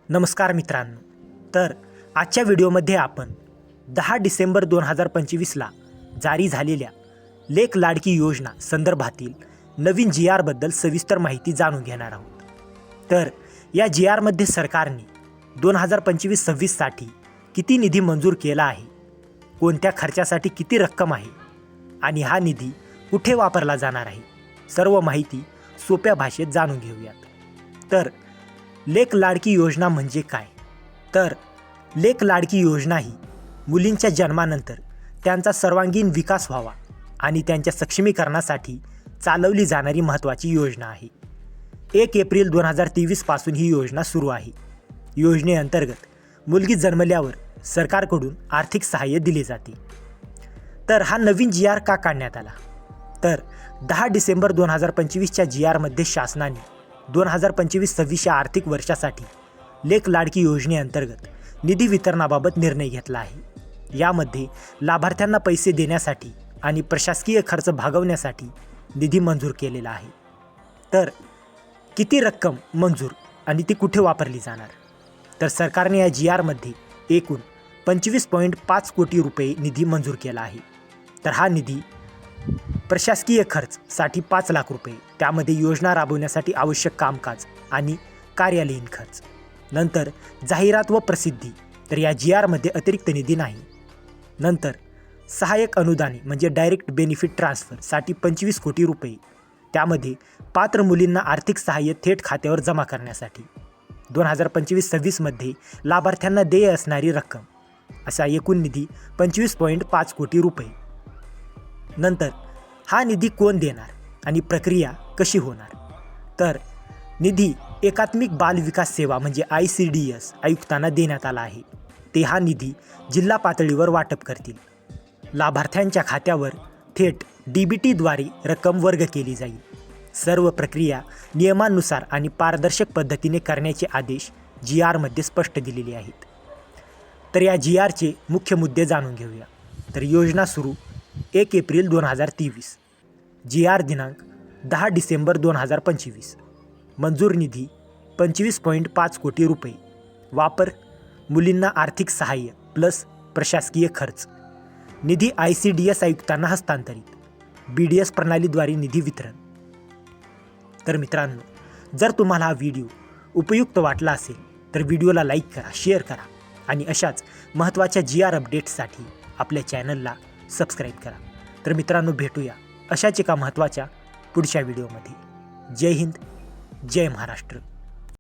नमस्कार मित्रांनो. तर आजच्या व्हिडिओमध्ये आपण 10 डिसेंबर 2025ला जारी झालेल्या लेक लाडकी योजना संदर्भातील नवीन जी आरबद्दल सविस्तर माहिती जाणून घेणार आहोत. तर या जी आरमध्ये सरकारने 2025-26साठी किती निधी मंजूर केला आहे, कोणत्या खर्चासाठी किती रक्कम आहे आणि हा निधी कुठे वापरला जाणार आहे, सर्व माहिती सोप्या भाषेत जाणून घेऊयात. तर लेक लाडकी योजना म्हणजे काय? तर लेक लाडकी योजना ही मुलींच्या जन्मानंतर त्यांचा सर्वांगीण विकास व्हावा आणि त्यांच्या सक्षमीकरणासाठी चालवली जाणारी महत्त्वाची योजना आहे. 1 एप्रिल 2023 पासून ही योजना सुरू आहे. योजनेअंतर्गत मुलगी जन्मल्यावर सरकारकडून आर्थिक सहाय्य दिले जाते. तर हा नवीन जी आर का काढण्यात आला? तर 10 डिसेंबर 2025च्या जी आरमध्ये शासनाने 2025-26 या आर्थिक वर्षासाठी लेक लाडकी योजनेअंतर्गत निधी वितरणाबाबत निर्णय घेतला आहे. यामध्ये लाभार्थ्यांना पैसे देण्यासाठी आणि प्रशासकीय खर्च भागवण्यासाठी निधी मंजूर केलेला आहे. तर किती रक्कम मंजूर आणि ती कुठे वापरली जाणार? तर सरकारने या जी आरमध्ये एकूण 25.5 कोटी रुपये निधी मंजूर केला आहे. तर हा निधी प्रशासकीय खर्चसाठी 5 लाख रुपये, त्यामध्ये योजना राबवण्यासाठी आवश्यक कामकाज आणि कार्यालयीन खर्च. नंतर जाहिरात व प्रसिद्धी, तर या जी आरमध्ये अतिरिक्त निधी नाही. नंतर सहाय्यक अनुदाने म्हणजे डायरेक्ट बेनिफिट ट्रान्सफरसाठी 25 कोटी रुपये, त्यामध्ये पात्र मुलींना आर्थिक सहाय्य थेट खात्यावर जमा करण्यासाठी. 2025-26मध्ये लाभार्थ्यांना देय असणारी रक्कम असा एकूण निधी 25.5 कोटी रुपये. नंतर हा निधी कोण देणार आणि प्रक्रिया कशी होणार? तर निधी एकात्मिक बाल विकास सेवा म्हणजे ICDS आयुक्तांना देण्यात आला आहे. ते हा निधी जिल्हा पातळीवर वाटप करतील. लाभार्थ्यांच्या खात्यावर थेट DBTद्वारे रक्कम वर्ग केली जाईल. सर्व प्रक्रिया नियमानुसार आणि पारदर्शक पद्धतीने करण्याचे आदेश जी आरमध्ये स्पष्ट दिलेले आहेत. तर या जी आरचे मुख्य मुद्दे जाणून घेऊया. तर योजना सुरू 1 एप्रिल 2023, जी आर दिनांक 10 डिसेंबर 2025, मंजूर निधी 25.5 कोटी रुपये, वापर मुलींना आर्थिक सहाय्य प्लस प्रशासकीय खर्च, निधी ICDS आयुक्तांना हस्तांतरित, BDS प्रणालीद्वारे निधी वितरण. तर मित्रांनो, जर तुम्हाला हा व्हिडिओ उपयुक्त वाटला असेल तर व्हिडिओला लाईक करा, शेअर करा आणि अशाच महत्त्वाच्या जी आर अपडेट्ससाठी आपल्या चॅनलला सबस्क्राईब करा. तर मित्रांनो, भेटूया अशाच एका महत्त्वाच्या पुढच्या व्हिडिओमध्ये. जय हिंद, जय महाराष्ट्र.